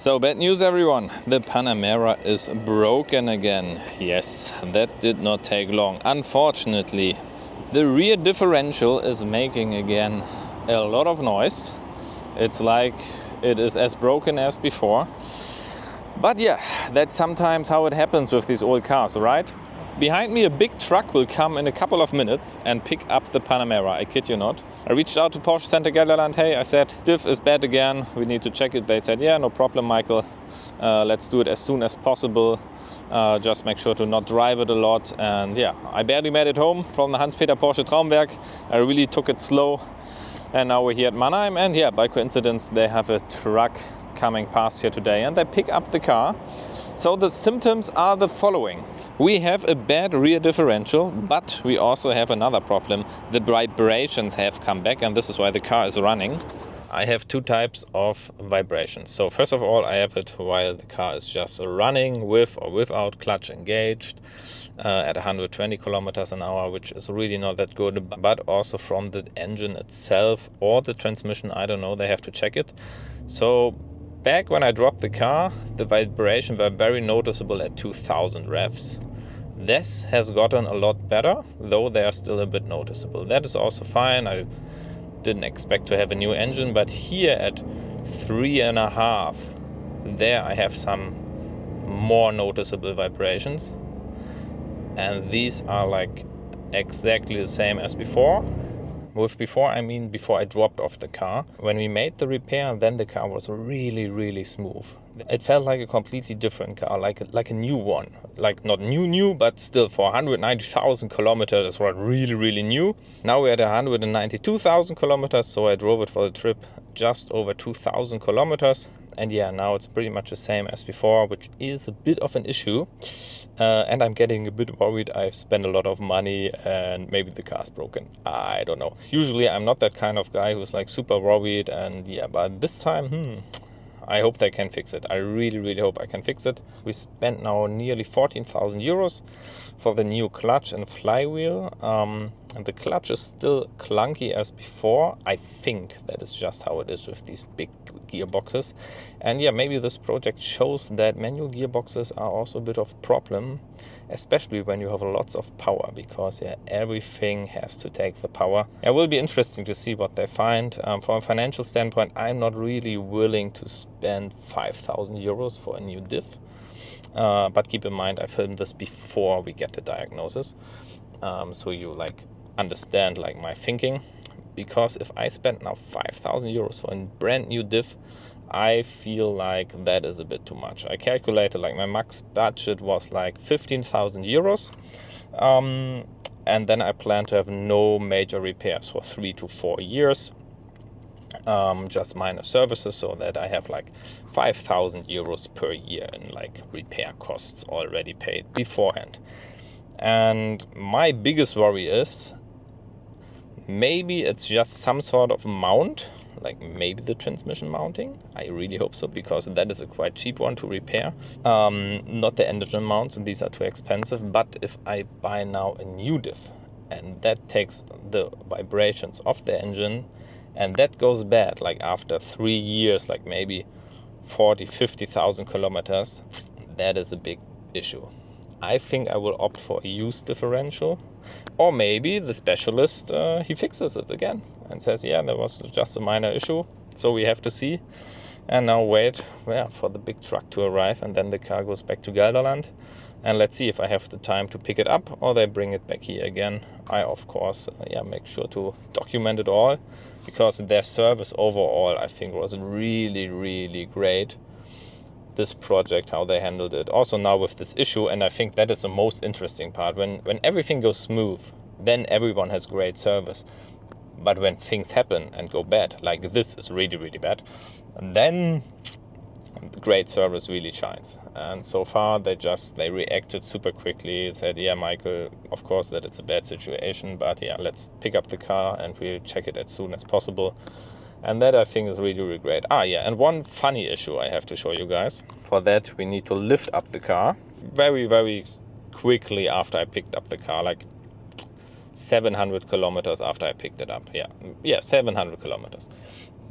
So bad news everyone, the Panamera is broken again. Yes, that did not take long. Unfortunately, the rear differential is making again a lot of noise. It's like it is as broken as before. But yeah, that's sometimes how it happens with these old cars, right? Behind me a big truck will come in a couple of minutes and pick up the Panamera, I kid you not. I reached out to Porsche Centrum Gelderland. Hey, I said, diff is bad again, we need to check it. They said, yeah, no problem, Michael. Let's do it as soon as possible. Just make sure to not drive it a lot. And yeah, I barely made it home from the Hans-Peter Porsche Traumwerk. I really took it slow. And now we're here at Mannheim. And yeah, by coincidence, they have a truck coming past here today and they pick up the car. So the symptoms are the following. We have a bad rear differential, but we also have another problem. The vibrations have come back, and this is why the car is running. I have two types of vibrations. So first of all, I have it while the car is just running with or without clutch engaged at 120 kilometers an hour, which is really not that good, but also from the engine itself or the transmission, I don't know, they have to check it. So back when I dropped the car, the vibrations were very noticeable at 2000 revs. This has gotten a lot better, though they are still a bit noticeable. That is also fine. I didn't expect to have a new engine, but here at 3.5, there I have some more noticeable vibrations. And these are like exactly the same as before. With before, I mean before I dropped off the car. When we made the repair, then the car was really, really smooth. It felt like a completely different car, like a new one. Like not new, but still for 190,000 kilometers, it's really, really new. Now we're at 192,000 kilometers, so I drove it for the trip just over 2,000 kilometers. And yeah, now it's pretty much the same as before, which is a bit of an issue. And I'm getting a bit worried. I've spent a lot of money and maybe the car's broken. I don't know. Usually I'm not that kind of guy who's like super worried. And yeah, but this time, I hope they can fix it. I really, really hope I can fix it. We spent now nearly 14,000 euros for the new clutch and flywheel. And the clutch is still clunky as before. I think that is just how it is with these big gearboxes. And yeah, maybe this project shows that manual gearboxes are also a bit of a problem, especially when you have lots of power, because yeah, everything has to take the power. It will be interesting to see what they find. From a financial standpoint, I'm not really willing to spend 5,000 euros for a new diff. But keep in mind, I filmed this before we get the diagnosis. So you like understand like my thinking, because if I spend now 5,000 euros for a brand new diff, I feel like that is a bit too much. I calculated like my max budget was like 15,000 euros. And then I plan to have no major repairs for 3 to 4 years. Just minor services, so that I have like 5,000 euros per year in like repair costs already paid beforehand. And my biggest worry is maybe it's just some sort of mount, like maybe the transmission mounting. I really hope so, because that is a quite cheap one to repair. Not the engine mounts, and these are too expensive. But if I buy now a new diff and that takes the vibrations off the engine and that goes bad, like after 3 years, like maybe 40, 50,000 kilometers, that is a big issue. I think I will opt for a used differential, or maybe the specialist, he fixes it again and says, yeah, there was just a minor issue, so we have to see. And now wait for the big truck to arrive, and then the car goes back to Gelderland. And let's see if I have the time to pick it up or they bring it back here again. I, of course, make sure to document it all, because their service overall, I think, was really, really great. This project, how they handled it. Also now with this issue, and I think that is the most interesting part. When everything goes smooth, then everyone has great service. But when things happen and go bad, like this is really, really bad, then the great service really shines. And so far they reacted super quickly, said, yeah, Michael, of course that it's a bad situation, but yeah, let's pick up the car and we'll check it as soon as possible. And that I think is really, really great. And one funny issue I have to show you guys. For that we need to lift up the car very, very quickly after I picked up the car, like 700 kilometers after I picked it up. Yeah, 700 kilometers.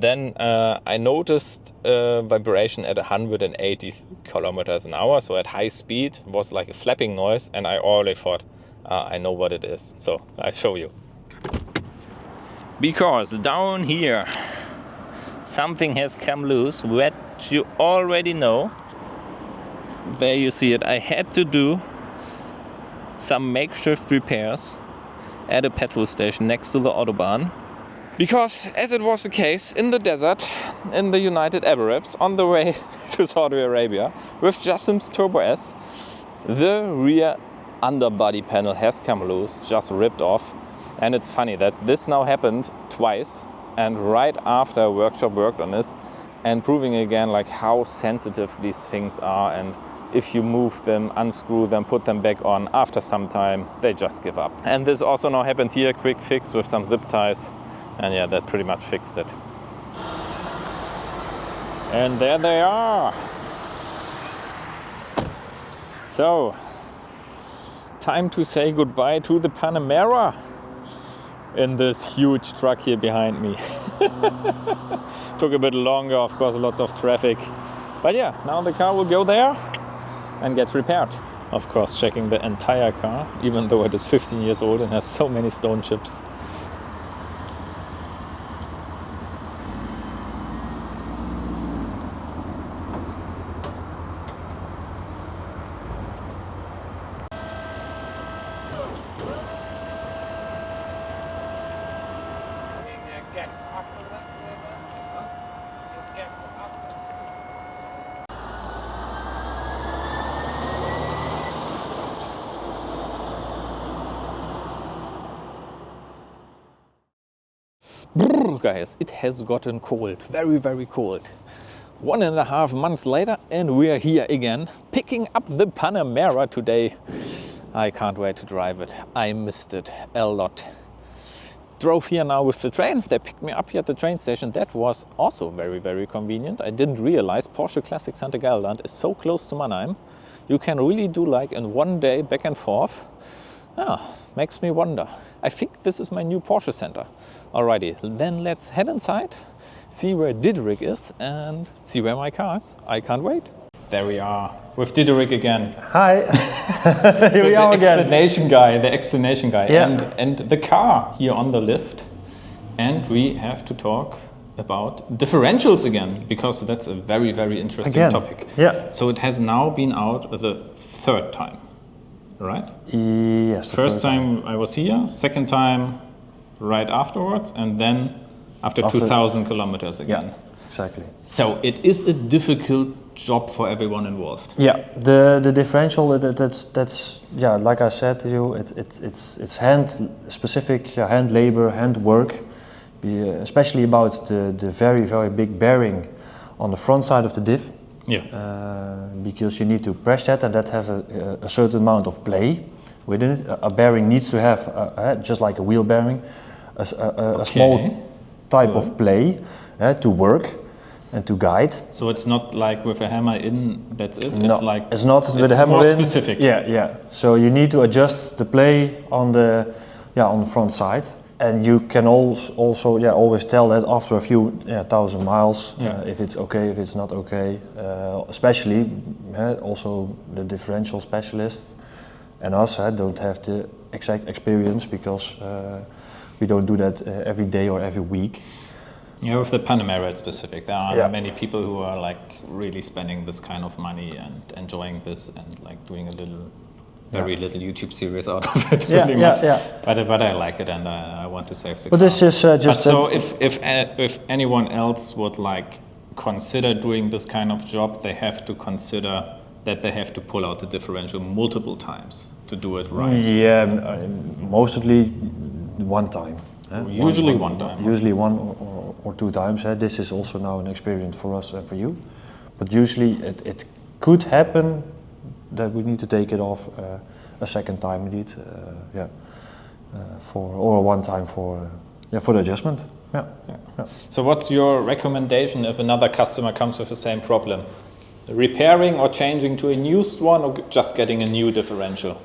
Then I noticed vibration at 180 kilometers an hour, so at high speed was like a flapping noise, and I already thought, I know what it is. So I show you. Because down here something has come loose, what you already know. There you see it. I had to do some makeshift repairs at a petrol station next to the Autobahn. Because, as it was the case in the desert, in the United Arab Emirates, on the way to Saudi Arabia, with Jassim's Turbo S, the rear underbody panel has come loose, just ripped off. And it's funny that this now happened twice, and right after a workshop worked on this, and proving again like how sensitive these things are, and if you move them, unscrew them, put them back on, after some time they just give up. And this also now happened here, quick fix with some zip ties. And yeah, that pretty much fixed it. And there they are. So, time to say goodbye to the Panamera in this huge truck here behind me. Took a bit longer, of course, lots of traffic. But yeah, now the car will go there and get repaired. Of course, checking the entire car, even though it is 15 years old and has so many stone chips. Guys, it has gotten cold, very, very cold. 1.5 months later, and we are here again, picking up the Panamera today. I can't wait to drive it. I missed it a lot. Drove here now with the train. They picked me up here at the train station. That was also very, very convenient. I didn't realize Porsche Classic Centrum Gelderland is so close to Mannheim. You can really do like in one day back and forth. Makes me wonder. I think this is my new Porsche Center. Alrighty, then let's head inside, see where Diederick is, and see where my car is. I can't wait. There we are, with Diederick again. Hi, here we are again. The explanation guy, yeah. and the car here on the lift. And we have to talk about differentials again, because that's a very, very interesting topic. Yeah. So it has now been out the third time, right? Yes. First time I was here, second time right afterwards, and then after 2,000 kilometers again. Yeah, exactly. So it is a difficult job for everyone involved. Yeah, the differential, that's yeah, like I said to you, it's hand specific, hand labor, hand work, especially about the very, very big bearing on the front side of the diff. Yeah. Because you need to press that, and that has a certain amount of play within it. A bearing needs to have, just like a wheel bearing, a small type of play to work and to guide. So it's not like with a hammer in, that's it? No, it's not with a hammer more in. Specific. Yeah. So you need to adjust the play on the front side. And you can also always tell that after a few thousand miles, if it's okay, if it's not okay. Especially also the differential specialists and us don't have the exact experience, because we don't do that every day or every week. Yeah, with the Panamera it's specific. There are many people who are like really spending this kind of money and enjoying this and like doing a little very little YouTube series out of it, pretty much. But I like it, and I want to save the car. This is just. But so if anyone else would like consider doing this kind of job, they have to consider that they have to pull out the differential multiple times to do it right. Yeah, mostly one time. Usually one time. Usually one or two times. This is also now an experience for us and for you. But usually it could happen that we need to take it off a second time indeed, or one time for the adjustment. Yeah. So what's your recommendation if another customer comes with the same problem? Repairing or changing to a used one, or just getting a new differential?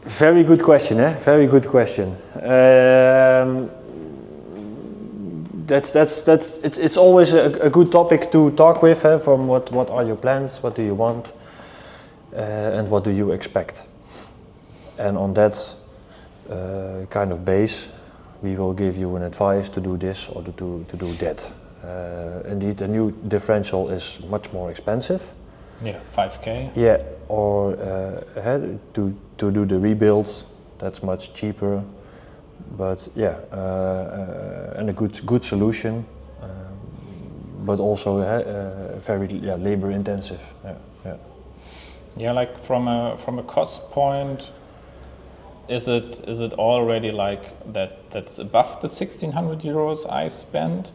Very good question, Very good question. it's always a good topic to talk with. From what are your plans? What do you want? And what do you expect? And on that kind of base, we will give you an advice to do this or to do that. Indeed, a new differential is much more expensive. Yeah, 5K. Yeah, or to do the rebuild, that's much cheaper. But yeah, and a good solution, but also very labor intensive. Yeah, like from a cost point, is it already like that's above the 1,600 euros I spend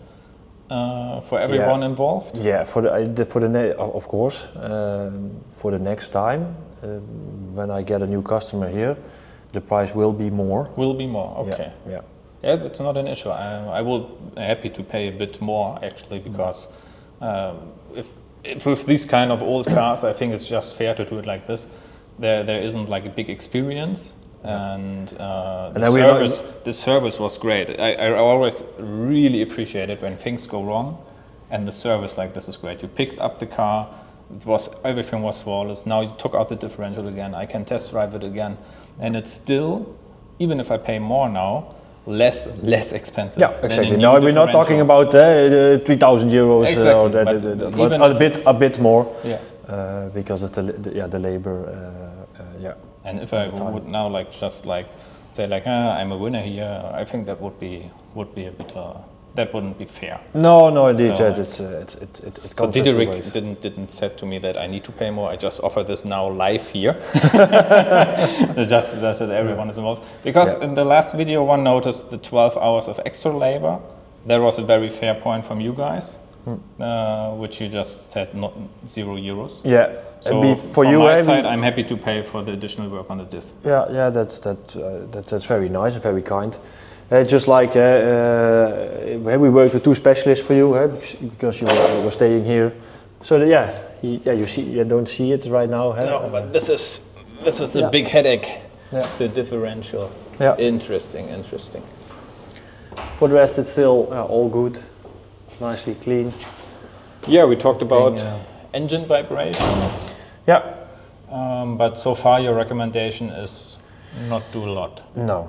for everyone involved? Yeah, of course. For the next time, when I get a new customer here, the price will be more. Will be more. Okay. Yeah, that's not an issue. I will be happy to pay a bit more actually, because if with these kind of old cars, I think it's just fair to do it like this. There isn't like a big experience, and the service was great. I always really appreciate it when things go wrong, and the service like this is great. You picked up the car, everything was flawless. Now you took out the differential again. I can test drive it again, and it's still, even if I pay more now, less expensive. Yeah, exactly. Now we're not talking about 3,000 euros, exactly, but a bit more. Yeah. Because of the labor. And if I would now say I'm a winner here, I think that would be a bit. That wouldn't be fair. No, indeed. So, so Diederick didn't say to me that I need to pay more. I just offer this now live here. just that everyone is involved. Because in the last video, one noticed the 12 hours of extra labor. There was a very fair point from you guys, which you just said not €0. Yeah. So from my side, I'm happy to pay for the additional work on the diff. Yeah, that's very nice and very kind. Just like we worked with two specialists for you, because you were staying here. So you see, you don't see it right now. No, but this is the big headache. Yeah. The differential. Yeah. Interesting. For the rest, it's still all good, nicely clean. Yeah, we talked about engine vibrations. Yeah. But so far, your recommendation is not do a lot. No.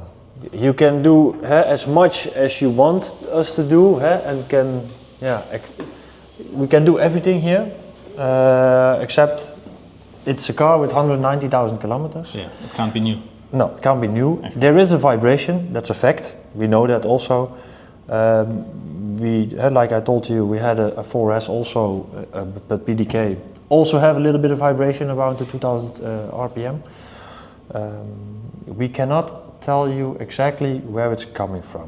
You can do as much as you want us to do, and we can do everything here, except it's a car with 190,000 kilometers. Yeah, it can't be new. No, it can't be new. Exactly. There is a vibration, that's a fact. We know that also. Like I told you, we had a 4S also, but PDK also have a little bit of vibration around the 2000 RPM. We cannot tell you exactly where it's coming from.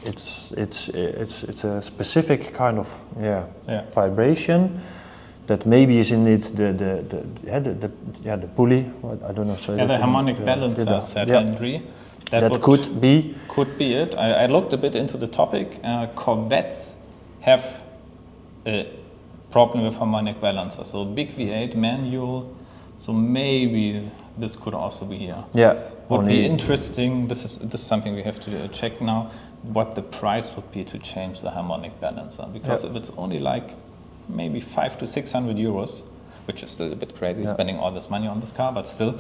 It's a specific kind of vibration that maybe is in it the pulley. I don't know. So the harmonic balancer said Henry. That could be it. I looked a bit into the topic. Corvettes have a problem with harmonic balancer. So big V8 manual. So maybe this could also be here. Yeah. Would be interesting. This is something we have to check now. What the price would be to change the harmonic balancer, because if it's only like maybe 500 to 600 euros, which is still a bit crazy, spending all this money on this car, but still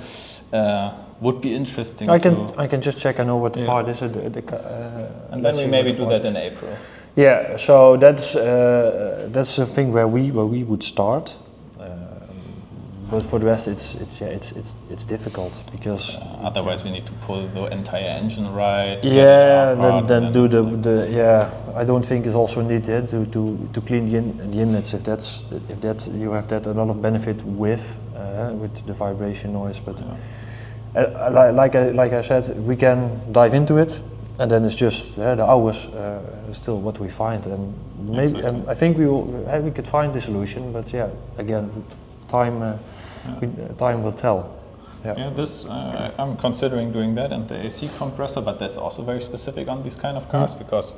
would be interesting. I can just check. I know what the part is. And then we maybe do that in April. Yeah. So that's a thing where we would start. But for the rest, it's difficult because otherwise we need to pull the entire engine right. Then do the I don't think it's also needed to clean the inlets if you have that a lot of benefit with the vibration noise. But like I said, we can dive into it, and then it's just the hours still what we find, and maybe and I think we could find the solution. But again, time. Time will tell. This I'm considering doing that, and the AC compressor, but that's also very specific on these kind of cars because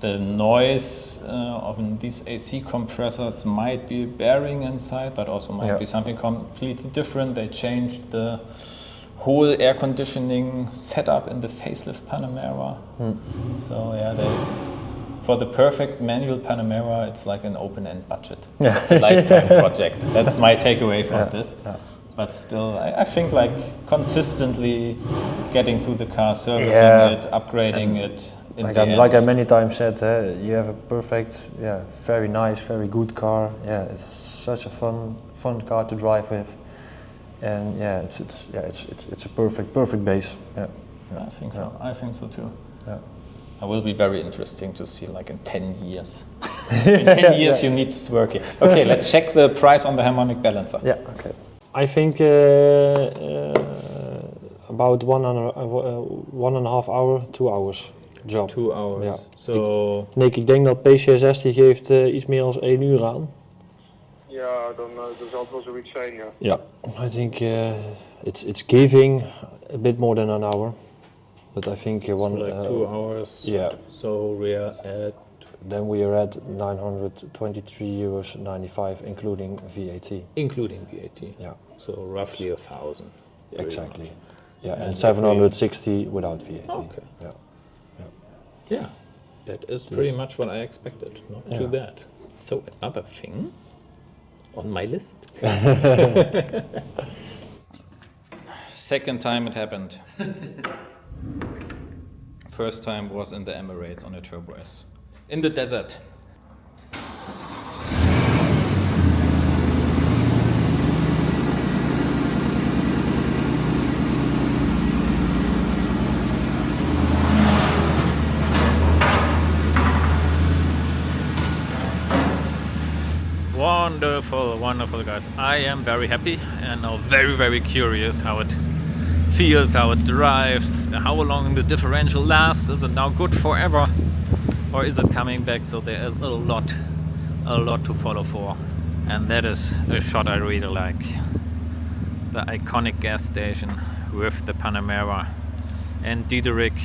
the noise of these AC compressors might be a bearing inside, but also might be something completely different. They changed the whole air conditioning setup in the facelift Panamera. So for the perfect manual Panamera, it's like an open-end budget. It's a lifetime project. That's my takeaway from this. Yeah. But still, I think like consistently getting to the car, servicing it, upgrading it. Like I many times said, you have a perfect, very nice, very good car. Yeah, it's such a fun car to drive with, and it's a perfect base. Yeah. I think so. I think so too. Yeah. It will be very interesting to see like in 10 years. In 10 years you need to work here. Okay, let's check the price on the harmonic balancer. Yeah, okay. I think about 1.5 hour, 2 hours job. 2 hours. Ja. So... Ik denk dat PC6 die geeft iets meer dan 1 uur aan. Ja, dan zal het wel zoiets zijn, ja. Ja, I think it's giving a bit more than an hour. But I think so like 2 hours. Yeah. So we are at... Then we are at €923.95, including VAT. Including VAT. Yeah. So roughly 1,000. Exactly. Much. Yeah, and 760 without VAT. Okay. Yeah. Yeah. That is pretty much what I expected. Not too bad. So another thing on my list. Second time it happened. First time was in the Emirates on a Turbo S. In the desert. Wonderful guys. I am very happy and now very curious how it feels, how it drives, how long the differential lasts. Is it now good forever or is it coming back? So there is a lot to follow for, and that is a shot I really like. The iconic gas station with the Panamera and Diederick,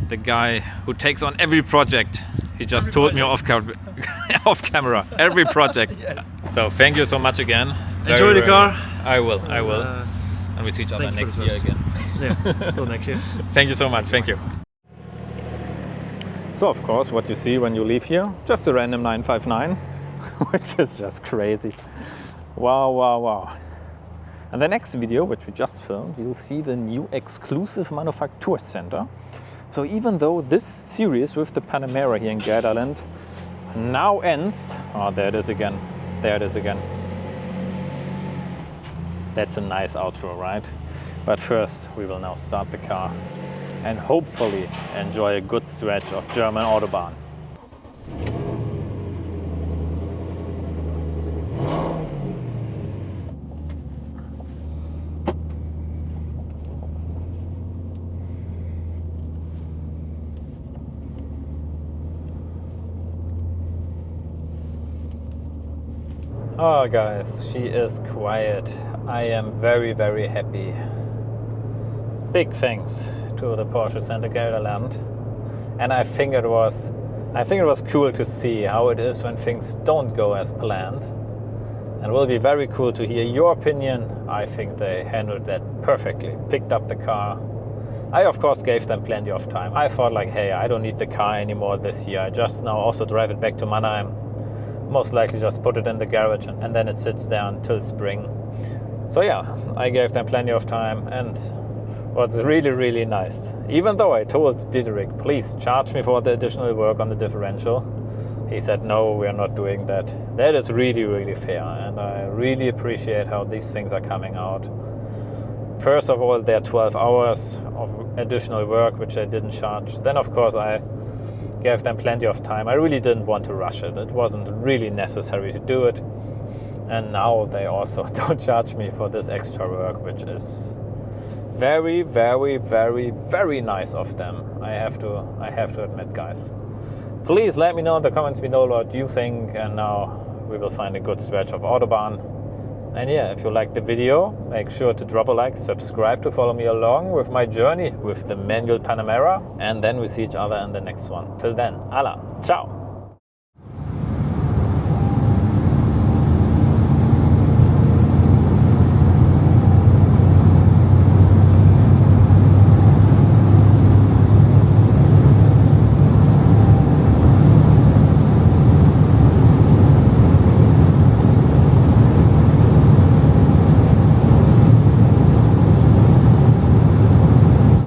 the guy who takes on every project. He just told me off camera, every project. Yes. So thank you so much again. Enjoy the car. I will. And we see each other next year again. Yeah, till next year. Thank you so much, thank you. So of course, what you see when you leave here, just a random 959, which is just crazy. Wow. And the next video, which we just filmed, you'll see the new exclusive manufacture center. So even though this series with the Panamera here in Gelderland now ends, there it is again. That's a nice outro, right? But first we will now start the car and hopefully enjoy a good stretch of German Autobahn. Oh guys, she is quiet. I am very happy. Big thanks to the Porsche Centrum Gelderland. And I think it was cool to see how it is when things don't go as planned. And it will be very cool to hear your opinion. I think they handled that perfectly. Picked up the car. I of course gave them plenty of time. I thought like, hey, I don't need the car anymore this year. I just now also drive it back to Mannheim. Most likely just put it in the garage and then it sits there until spring. So yeah, I gave them plenty of time, and what's really nice, even though I told Diederick, please charge me for the additional work on the differential, he said no, we are not doing that. That is really fair, and I really appreciate how these things are coming out. First of all, there are 12 hours of additional work which I didn't charge. Then of course I gave them plenty of time. I really didn't want to rush it. It wasn't really necessary to do it. And now they also don't charge me for this extra work, which is very nice of them. I have to admit, guys. Please let me know in the comments below what you think, and now we will find a good stretch of Autobahn. And yeah, if you liked the video, make sure to drop a like, subscribe to follow me along with my journey with the manual Panamera, and then we see each other in the next one. Till then, Allah, ciao!